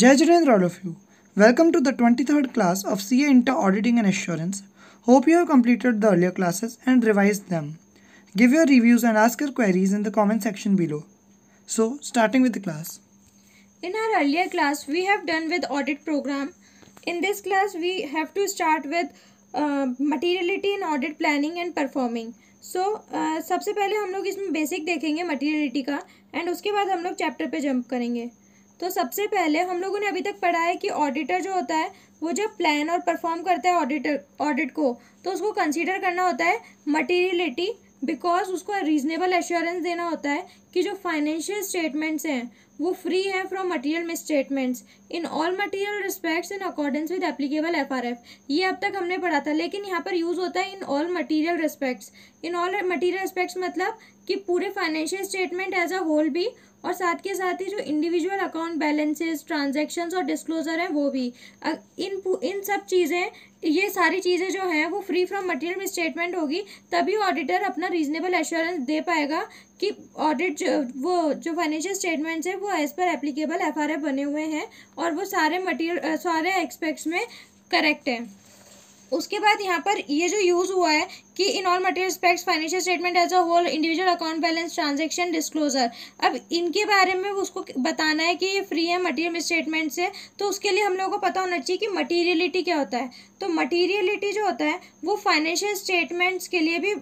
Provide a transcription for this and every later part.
Jai Jirendra, all of you. Welcome to the 23rd class of CA Inter Auditing and Assurance. Hope you have completed the earlier classes and revised them. Give your reviews and ask your queries in the comment section below. So, starting with the class. In our earlier class, we have done with audit program. In this class, we have to start with materiality in audit planning and performing. सबसे पहले हम लोग इसमें basic देखेंगे materiality का and उसके बाद हम लोग चैप्टर पे जंप करेंगे. तो सबसे पहले हम लोगों ने अभी तक पढ़ा है कि ऑडिटर जो होता है वो जब प्लान और परफॉर्म करता है ऑडिट को तो उसको कंसीडर करना होता है मटीरियलिटी, बिकॉज उसको रीजनेबल एश्योरेंस देना होता है कि जो फाइनेंशियल स्टेटमेंट्स हैं वो फ्री है from material misstatements in all material respects in accordance with applicable FRF. ये अब तक हमने पढ़ा था, लेकिन यहाँ पर यूज़ होता है in all material respects. In all material respects मतलब कि पूरे financial statement as a whole भी, और साथ के साथ ही जो इंडिविजुअल अकाउंट बैलेंसेस, ट्रांजैक्शंस और डिस्क्लोजर हैं वो भी. इन सब चीज़ें, ये सारी चीज़ें जो हैं वो फ्री फ्रॉम मटीरियल मिसस्टेटमेंट होगी, तभी ऑडिटर अपना रीजनेबल एश्योरेंस दे पाएगा कि ऑडिट वो जो फाइनेंशियल स्टेटमेंट्स हैं वो एज पर एप्लीकेबल एफआरएफ बने हुए हैं और वो सारे एक्सपेक्ट्स में करेक्ट है. उसके बाद यहाँ पर ये जो यूज़ हुआ है कि in all material aspects financial statement as a whole, individual account balance, transaction, disclosure, अब इनके बारे में उसको बताना है कि ये फ्री है मटीरियल स्टेटमेंट से. तो उसके लिए हम लोगों को पता होना चाहिए कि मटीरियलिटी क्या होता है. तो मटीरियलिटी जो होता है वो फाइनेंशियल स्टेटमेंट्स के लिए भी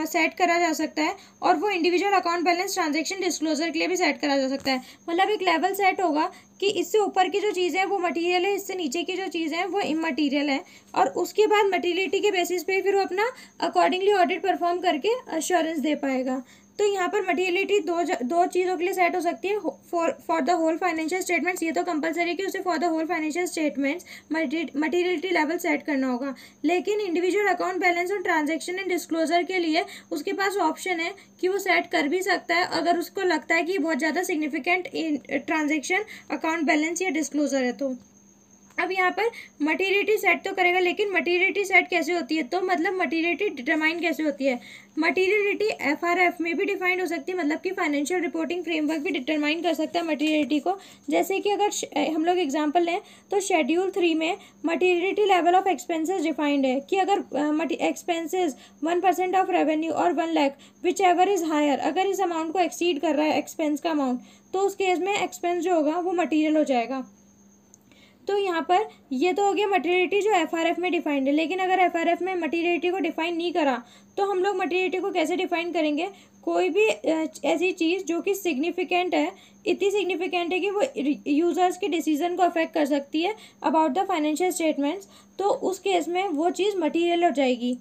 सेट करा जा सकता है और वो individual account balance, transaction, disclosure के लिए भी सेट करा जा सकता है. मतलब एक लेवल सेट होगा कि इससे ऊपर की जो चीज़ें हैं वो मटीरियल है, इससे नीचे की जो चीज़ें हैं वो इमटीरियल है, और उसके बाद मटीरियलिटी के बेसिस पे फिर वो अपना अकॉर्डिंगली ऑडिट परफॉर्म करके अश्योरेंस दे पाएगा. तो यहाँ पर मटीरियलिटी दो चीज़ों के लिए सेट हो सकती है. For the whole financial statements ये तो कंपलसरी कि उसे for the whole financial statements materiality level set करना होगा, लेकिन इंडिविजुअल अकाउंट बैलेंस और ट्रांजैक्शन एंड डिस्क्लोजर के लिए उसके पास ऑप्शन है कि वो सेट कर भी सकता है अगर उसको लगता है कि बहुत ज़्यादा सिग्निफिकेंट ट्रांजैक्शन, अकाउंट बैलेंस या डिस्क्लोजर है. तो अब यहाँ पर मटीरियलिटी सेट तो करेगा, लेकिन मटीरियलिटी सेट कैसे होती है, तो मतलब मटीरियलिटी डिटरमाइन कैसे होती है. मटीरियलिटी एफआरएफ में भी डिफाइंड हो सकती है, मतलब कि फाइनेंशियल रिपोर्टिंग फ्रेमवर्क भी डिटरमाइन कर सकता है मटीरियलिटी को. जैसे कि अगर हम लोग एग्जांपल लें तो शेड्यूल 3 में materiality level of expenses defined है कि अगर एक्सपेंसेस 1% ऑफ रेवेन्यू और 1 lakh whichever is higher, अगर इस अमाउंट को एक्सीड कर रहा है एक्सपेंस का अमाउंट, तो उस केस में एक्सपेंस जो होगा वो मटीरियल हो जाएगा. तो यहाँ पर ये तो हो गया मटीरियलिटी जो एफआरएफ में डिफाइंड है. लेकिन अगर एफआरएफ में मटीरियलिटी को डिफाइन नहीं करा तो हम लोग मटीरियलिटी को कैसे डिफाइन करेंगे. कोई भी ऐसी चीज़ जो कि सिग्निफिकेंट है, इतनी सिग्निफिकेंट है कि वो यूज़र्स के डिसीजन को अफेक्ट कर सकती है अबाउट द फाइनेंशियल स्टेटमेंट्स, तो उस केस में वो चीज़ मटीरियल हो जाएगी.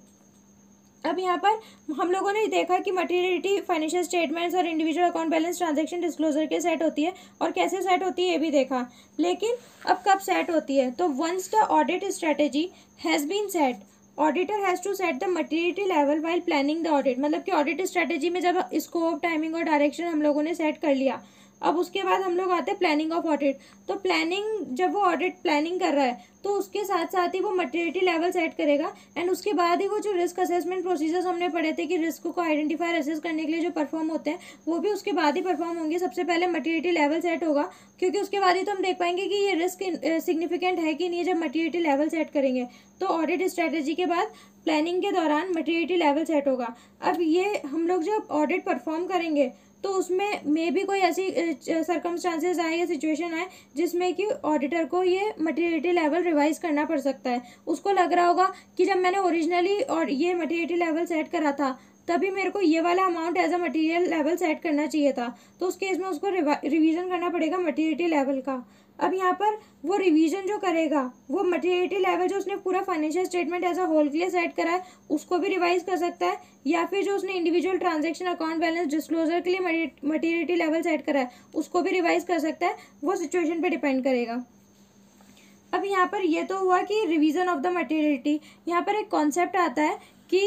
अब यहाँ पर हम लोगों ने देखा कि मटीरियलिटी फाइनेंशियल स्टेटमेंट्स और individual account balance, transaction, disclosure के सेट होती है और कैसे सेट होती है ये भी देखा. लेकिन अब कब सेट होती है, तो once the audit strategy has been set, auditor has to set the materiality level while planning the audit. मतलब कि ऑडिट स्ट्रेटेजी में जब स्कोप, टाइमिंग और डायरेक्शन हम लोगों ने सेट कर लिया, अब उसके बाद हम लोग आते हैं प्लानिंग ऑफ ऑडिट. तो प्लानिंग, जब वो ऑडिट प्लानिंग कर रहा है तो उसके साथ साथ ही वो मटीरियलिटी लेवल सेट करेगा एंड उसके बाद ही वो जो रिस्क असेसमेंट प्रोसीजर्स हमने पढ़े थे कि रिस्क को आइडेंटिफाई असेस करने के लिए जो परफॉर्म होते हैं वो भी उसके बाद ही परफॉर्म होंगे. सबसे पहले मटीरियलिटी लेवल सेट होगा, क्योंकि उसके बाद ही तो हम देख पाएंगे कि ये रिस्क सिग्निफिकेंट है कि नहीं, जब मटीरियलिटी लेवल सेट करेंगे. तो ऑडिट स्ट्रेटेजी के बाद प्लानिंग के दौरान मटीरियलिटी लेवल सेट होगा. अब ये हम लोग जब ऑडिट परफॉर्म करेंगे तो उसमें मे भी कोई ऐसी सर्कमस्टांसेस आए या सिचुएशन आए जिसमें कि ऑडिटर को ये मटीरियलिटी लेवल रिवाइज करना पड़ सकता है. उसको लग रहा होगा कि जब मैंने ओरिजिनली और ये मटीरियलिटी लेवल सेट करा था तभी मेरे को ये वाला amount as a material level set करना चाहिए था, तो उस केस में उसको रिवीजन करना पड़ेगा मटीरियलिटी लेवल का. अब यहाँ पर वो रिवीजन जो करेगा वो मटीरियलिटी लेवल जो उसने पूरा financial statement as a whole के लिए सेट करा है उसको भी रिवाइज कर सकता है, या फिर जो उसने individual transaction, account balance, disclosure के लिए मटीरियलिटी लेवल सेट करा है उसको भी रिवाइज कर सकता है. वो सिचुएशन पे डिपेंड करेगा. अब यहाँ पर ये तो हुआ कि रिवीजन ऑफ द मटीरियलिटी. यहाँ पर एक कॉन्सेप्ट आता है कि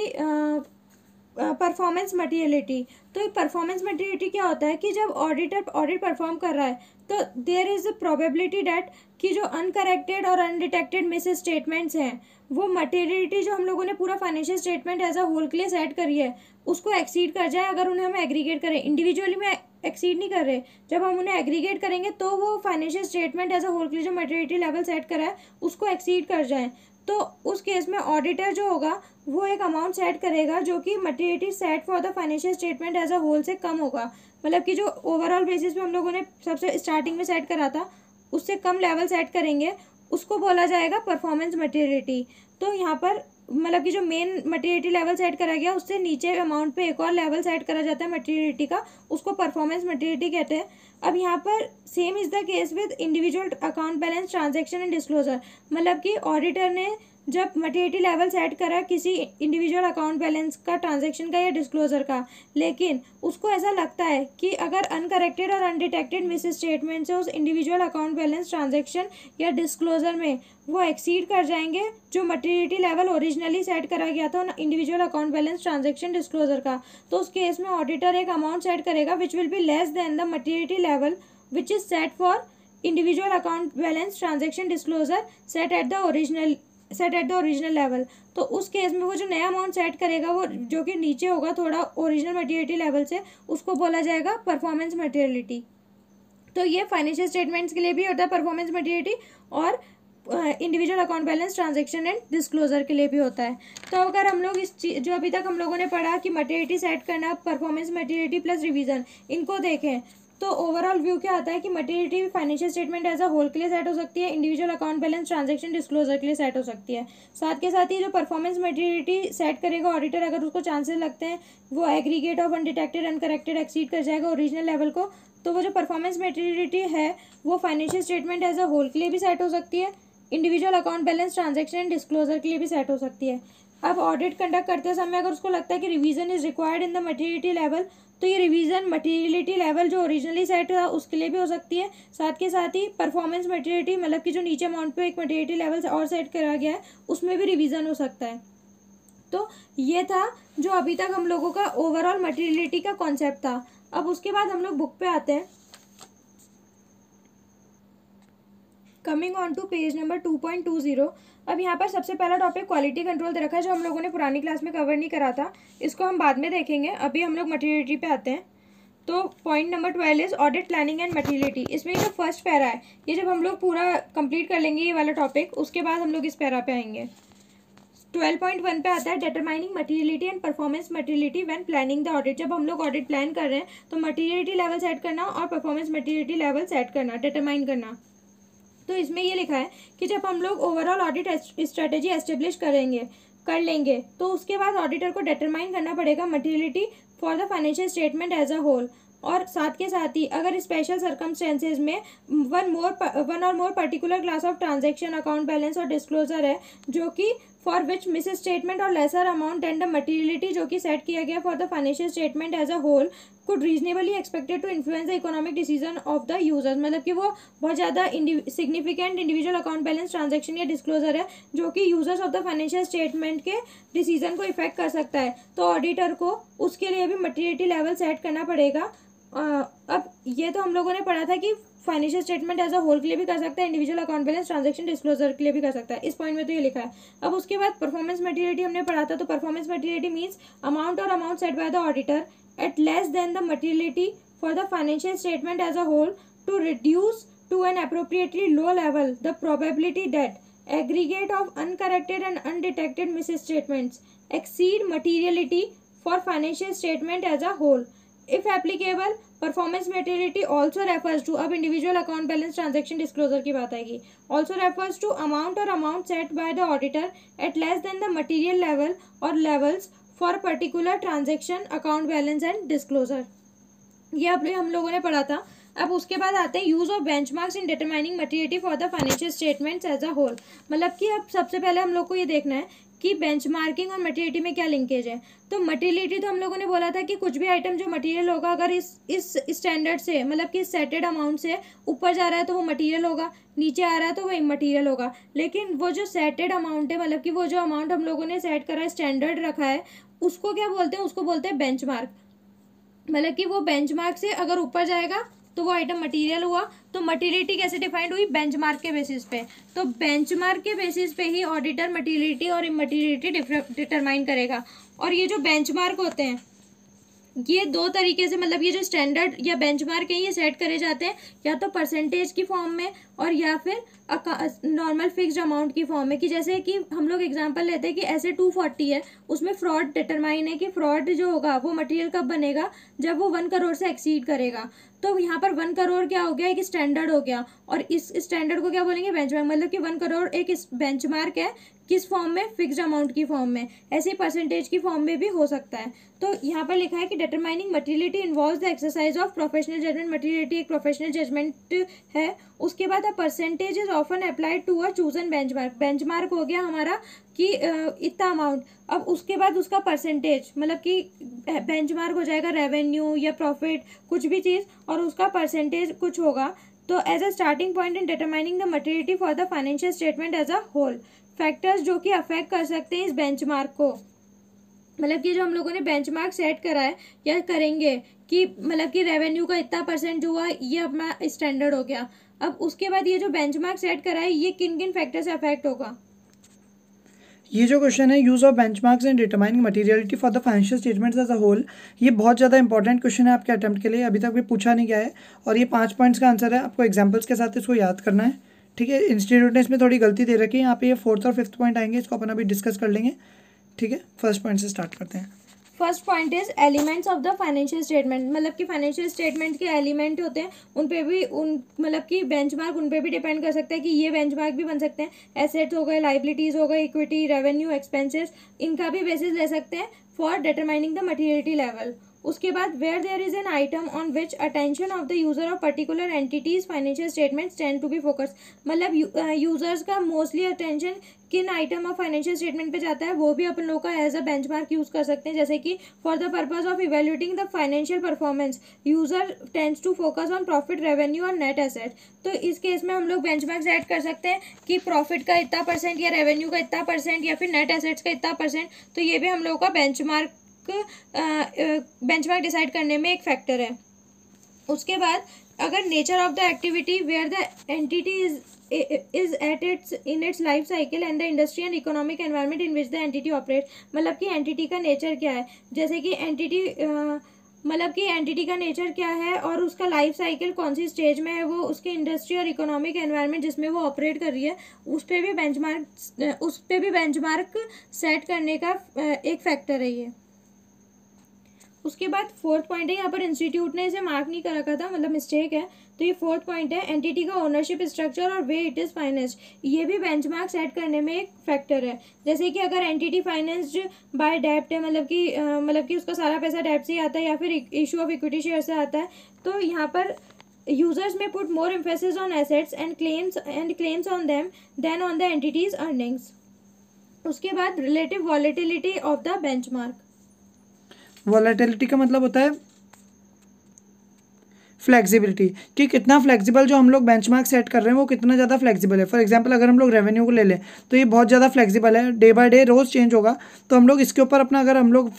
परफॉर्मेंस मटीरियलिटी. तो ये परफॉर्मेंस मटीरियलिटी क्या होता है कि जब ऑडिट परफॉर्म कर रहा है तो there is a probability that कि जो अनकरेक्टेड और अनडिटेक्टेड मिस स्टेटमेंट्स हैं वो मटीरियलिटी जो हम लोगों ने पूरा financial statement as a whole के लिए सेट करी है उसको एक्सीड कर जाए अगर उन्हें हम एग्रीगेट करें. इंडिविजुअली में एक्सीड नहीं कर रहे, जब हम उन्हें एग्रीगेट करेंगे तो वो financial statement as a whole के लिए जो मैच्योरिटी लेवल सेट करा है उसको एक्सीड कर जाए, तो उस केस में ऑडिटर जो होगा वो एक अमाउंट सेट करेगा जो कि maturity set for the financial statement as a whole से कम होगा। मतलब कि जो ओवरऑल बेसिस पे हम लोगों ने सबसे स्टार्टिंग में सेट करा था उससे कम लेवल सेट करेंगे, उसको बोला जाएगा परफॉर्मेंस मैच्योरिटी। तो यहाँ पर मतलब कि जो मेन मैच्योरिटी लेवल सेट करा गया उससे नीचे अमाउंट पे एक और लेवल सेट करा जाता है मैच्योरिटी का, उसको परफॉर्मेंस मैच्योरिटी कहते हैं। अब यहाँ पर same is the case with individual account balance transaction and disclosure. मतलब कि ऑडिटर ने जब मैच्योरिटी लेवल सेट करा किसी इंडिविजुअल अकाउंट बैलेंस का, ट्रांजैक्शन का या डिस्क्लोजर का, लेकिन उसको ऐसा लगता है कि अगर अनकरेक्टेड और अनडिटेक्टेड मिस स्टेटमेंट से उस इंडिविजुअल अकाउंट बैलेंस ट्रांजैक्शन या डिस्क्लोजर में वो एक्सीड कर जाएंगे जो मैच्योरिटी लेवल ओरिजिनली सेट करा गया था individual account balance transaction disclosure का, तो उस केस में ऑडिटर एक अमाउंट सेट करेगा which will be less than the maturity level which is set for individual account balance transaction disclosure set at the original level. तो उस case में वो जो नया अमाउंट सेट करेगा वो जो कि नीचे होगा थोड़ा ओरिजिनल मैच्योरिटी लेवल से, उसको बोला जाएगा परफॉर्मेंस मैच्योरिटी। तो ये फाइनेंशियल स्टेटमेंट्स के लिए भी होता है परफॉर्मेंस मैच्योरिटी, और individual account balance transaction and disclosure के लिए भी होता है। तो अगर हम लोग इस चीज जो अभी तक हम लोगों ने पढ़ा कि मैच्योरिटी सेट करना, परफॉर्मेंस मैच्योरिटी प्लस रिवीजन, इनको देखें तो ओवरऑल व्यू क्या आता है कि maturity financial statement as a whole के लिए सेट हो सकती है, individual account balance transaction disclosure के लिए सेट हो सकती है। साथ के साथ ही जो परफॉर्मेंस मैच्योरिटी सेट करेगा ऑडिटर, अगर उसको चांसेस लगते हैं वो aggregate of undetected uncorrected exceed कर जाएगा ओरिजिनल लेवल को, तो वो जो परफॉर्मेंस मैच्योरिटी है वो financial statement as a whole के लिए भी सेट हो सकती है, individual account balance transaction and disclosure के लिए भी सेट हो सकती है। अब ऑडिट कंडक्ट करते समय अगर उसको लगता है कि revision is required in the maturity level, तो ये रिवीजन मैच्योरिटी लेवल जो ओरिजिनली सेट था उसके लिए भी हो सकती है। साथ के साथ ही परफॉर्मेंस मैच्योरिटी मतलब कि जो नीचे अमाउंट पे एक मैच्योरिटी लेवल और सेट करा गया है उसमें भी रिवीजन हो सकता है। तो ये था जो अभी तक हम लोगों का ओवरऑल मैच्योरिटी का कॉन्सेप्ट था। अब उसके बाद हम लोग बुक पे आते हैं। Coming on to page number 2.20। अब यहाँ पर सबसे पहला टॉपिक क्वालिटी कंट्रोल दे रखा है जो हम लोगों ने पुरानी क्लास में कवर नहीं करा था, इसको हम बाद में देखेंगे। अभी हम लोग मैच्योरिटी पे आते हैं। तो point number 12 is audit planning and maturity. इसमें जो फर्स्ट पैरा है ये जब हम लोग पूरा कंप्लीट कर लेंगे ये वाला टॉपिक, उसके बाद हम लोग इस पैरा पे आएंगे। 12.1 पे आता है determining materiality and performance materiality when planning the audit. जब हम लोग ऑडिट प्लान कर रहे हैं तो मैटेरियलिटी लेवल सेट करना और परफॉर्मेंस मैटेरियलिटी लेवल सेट करना, डिटरमाइन करना। तो इसमें ये लिखा है कि जब हम लोग ओवरऑल ऑडिट स्ट्रेटेजी एस्टेब्लिश कर लेंगे तो उसके बाद ऑडिटर को डिटरमाइन करना पड़ेगा materiality for the financial statement as a whole. और साथ के साथ ही अगर स्पेशल सर्कमस्टेंसेज में वन और more particular class of transaction, account balance और डिस्क्लोजर है जो कि फॉर विच मिस स्टेटमेंट और lesser amount and the materiality जो कि सेट किया गया for the financial statement as a whole could reasonably expected to influence the economic decision of the users. मतलब कि वो बहुत ज़्यादा significant individual account balance transaction या डिस्क्लोजर है जो कि users of the financial statement के डिसीजन को इफेक्ट कर सकता है, तो ऑडिटर को उसके लिए भी मैटेरियलिटी लेवल सेट करना पड़ेगा। अब ये तो हम लोगों ने पढ़ा था कि financial statement as a whole के लिए भी कर सकता है, individual account balance transaction disclosure के लिए भी कर सकता है। इस पॉइंट में तो ये लिखा है। अब उसके बाद परफॉर्मेंस मैटेरियलिटी हमने पढ़ा था, तो performance materiality means amount set by the auditor at less than the materiality for the financial statement as a whole to reduce to an appropriately low level the probability that aggregate of uncorrected and undetected misstatements exceed materiality for financial statement as a whole. If applicable, performance materiality also refers to, अब individual account balance transaction disclosure की बात आएगी, also refers to amount set by the auditor at less than the material level or levels for particular transaction, account balance and disclosure. ये अब हम लोगों ने पढ़ा था। अब उसके बाद आते हैं use of benchmarks in determining materiality for the financial statements as a whole. मतलब कि अब सबसे पहले हम लोग को ये देखना है कि बेंचमार्किंग और मैटेरियलिटी में क्या लिंकेज है। तो मैटेरियलिटी तो हम लोगों ने बोला था कि कुछ भी आइटम जो मटेरियल होगा अगर इस स्टैंडर्ड से मतलब कि सेटेड अमाउंट से ऊपर जा रहा है तो वो मटेरियल होगा, नीचे आ रहा है तो वो इमटेरियल होगा। लेकिन वो जो सेटेड अमाउंट है मतलब कि वो जो अमाउंट हम लोगों ने सेट करा है, स्टैंडर्ड रखा है, उसको क्या बोलते हैं? उसको बोलते हैं बेंचमार्क। मतलब कि वो बेंचमार्क से अगर ऊपर जाएगा तो वो आइटम मटेरियल हुआ। तो मटेरियलिटी कैसे डिफाइंड हुई? बेंचमार्क के बेसिस पे। तो बेंचमार्क के बेसिस पे ही ऑडिटर मटेरियलिटी और इमटेरियलिटी डिटरमाइन करेगा। और ये जो बेंचमार्क होते हैं ये दो तरीके से, मतलब ये जो स्टैंडर्ड या बेंचमार्क है ये सेट करे जाते हैं, या तो परसेंटेज की फॉर्म में और या फिर नॉर्मल फिक्स्ड अमाउंट की फॉर्म में। कि जैसे कि हम लोग एग्जांपल लेते हैं कि ऐसे 240 है, उसमें फ्रॉड डिटरमाइन है कि फ्रॉड जो होगा वो मटेरियल कब बनेगा, जब वो 1 करोड़ से एक्सीड करेगा। तो यहाँ पर 1 करोड़ क्या हो गया, एक स्टैंडर्ड हो गया, और इस स्टैंडर्ड को क्या बोलेंगे, बेंचमार्क। मतलब कि 1 करोड़ एक बेंचमार्क है, किस फॉर्म में, फिक्स्ड अमाउंट की फॉर्म में। ऐसे ही परसेंटेज की फॉर्म में भी हो सकता है। तो यहाँ पर लिखा है कि determining materiality involves the exercise of professional judgement. Materiality एक प्रोफेशनल जजमेंट है। उसके बाद a percentage is often applied to a chosen benchmark. Benchmark हो गया हमारा कि इतना अमाउंट, अब उसके बाद उसका परसेंटेज, मतलब कि बेंचमार्क हो जाएगा रेवेन्यू या प्रॉफिट, कुछ भी चीज़, और उसका परसेंटेज कुछ होगा। तो as a starting point in determining the materiality for the financial statement as a whole, factors जो कि अफेक्ट कर सकते हैं इस बेंचमार्क को, मतलब कि जो हम लोगों ने बेंचमार्क सेट करा है या करेंगे कि मतलब कि रेवेन्यू का इतना परसेंट जो हुआ ये अपना स्टैंडर्ड हो गया। अब उसके बाद ये जो बेंचमार्क सेट करा है ये किन किन फैक्टर से अफेक्ट होगा। ये जो क्वेश्चन है, use of benchmarks in determining materiality for the financial statements as a whole, ये बहुत ज़्यादा इंपॉर्टेंट क्वेश्चन है आपके अटेम्प्ट के लिए। अभी तक भी पूछा नहीं गया है और ये 5 पॉइंट्स का आंसर है। आपको एग्जाम्पल्स के साथ इसको याद करना है, ठीक है। इंस्टीट्यूट ने इसमें थोड़ी गलती दे रखी है, यहाँ पे ये 4th और 5th पॉइंट आएंगे, इसको अपन अभी डिस्कस कर लेंगे, ठीक है। फर्स्ट पॉइंट से स्टार्ट करते हैं। First point is elements of the financial statement. मतलब कि फाइनेंशियल स्टेटमेंट के एलिमेंट होते हैं, उन पे भी मतलब कि बेंचमार्क उन पे भी डिपेंड कर सकता है कि ये बेंचमार्क भी बन सकते हैं। एसेट्स हो गए, लाइबिलिटीज हो गए, इक्विटी, रेवेन्यू, एक्सपेंसेस, इनका भी बेसिस ले सकते हैं for determining the materiality level. उसके बाद where there is an item on which attention of the user of particular entity's financial statements tend to be focus. मतलब यूजर्स का मोस्टली अटेंशन किन आइटम ऑफ फाइनेंशियल स्टेटमेंट पे जाता है, वो भी अपन लोग का एज अ बेंचमार्क यूज कर सकते हैं। जैसे कि for the purpose of evaluating the financial performance user tends to focus on profit, revenue और नेट एसेट। तो इस केस में हम लोग बेंचमार्क सेट कर सकते हैं कि प्रॉफिट का इतना परसेंट या रेवेन्यू का इतना परसेंट या फिर नेट एसेट्स का इतना परसेंट। तो ये भी हम लोग का बेंचमार्क डिसाइड करने में एक फैक्टर है। उसके बाद अगर nature of the activity where the entity is at its life cycle and the industry and economic environment in which the entity operate. मतलब कि एंटिटी का नेचर क्या है, जैसे कि एंटिटी का नेचर क्या है और उसका लाइफ साइकिल कौन सी स्टेज में है, वो उसके इंडस्ट्री और इकोनॉमिक एनवायरनमेंट जिसमें वो ऑपरेट कर रही है, उस पर भी बेंचमार्क सेट करने का एक फैक्टर है ये। उसके बाद 4th पॉइंट है, यहाँ पर इंस्टीट्यूट ने इसे मार्क नहीं कर रखा था, मतलब मिस्टेक है। तो ये 4th पॉइंट है, एंटिटी का ओनरशिप स्ट्रक्चर और वे इट इज़ फाइनेंस्ड। ये भी बेंचमार्क सेट करने में एक फैक्टर है। जैसे कि अगर एंटिटी फाइनेंस्ड बाय डेब्ट है, मतलब कि उसका सारा पैसा डेब्ट से ही आता है या फिर इशू ऑफ इक्विटी शेयर से आता है, तो यहाँ पर users may put more emphasis on assets and claims on them than on the entity's earnings. उसके बाद relative volatility of the benchmark. Volatility का मतलब होता है फ्लेक्सिबिलिटी, कि कितना फ्लेक्सिबल जो हम लोग बेंचमार्क सेट कर रहे हैं वो कितना ज़्यादा फ्लेक्सिबल है। फॉर एग्जांपल अगर हम लोग रेवेन्यू को ले लें तो ये बहुत ज़्यादा फ्लेक्सिबल है, डे बाय डे रोज़ चेंज होगा। तो हम लोग इसके ऊपर अपना, अगर हम लोग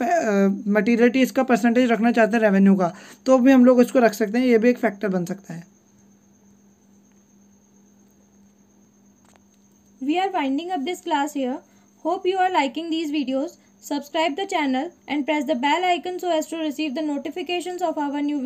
मटीरियलिटी इसका परसेंटेज रखना चाहते हैं रेवेन्यू का, तो भी हम लोग इसको रख सकते हैं, ये भी एक फैक्टर बन सकता है। We are winding up this class here. Hope you are liking these videos. Subscribe the channel and press the bell icon so as to receive the notifications of our new videos.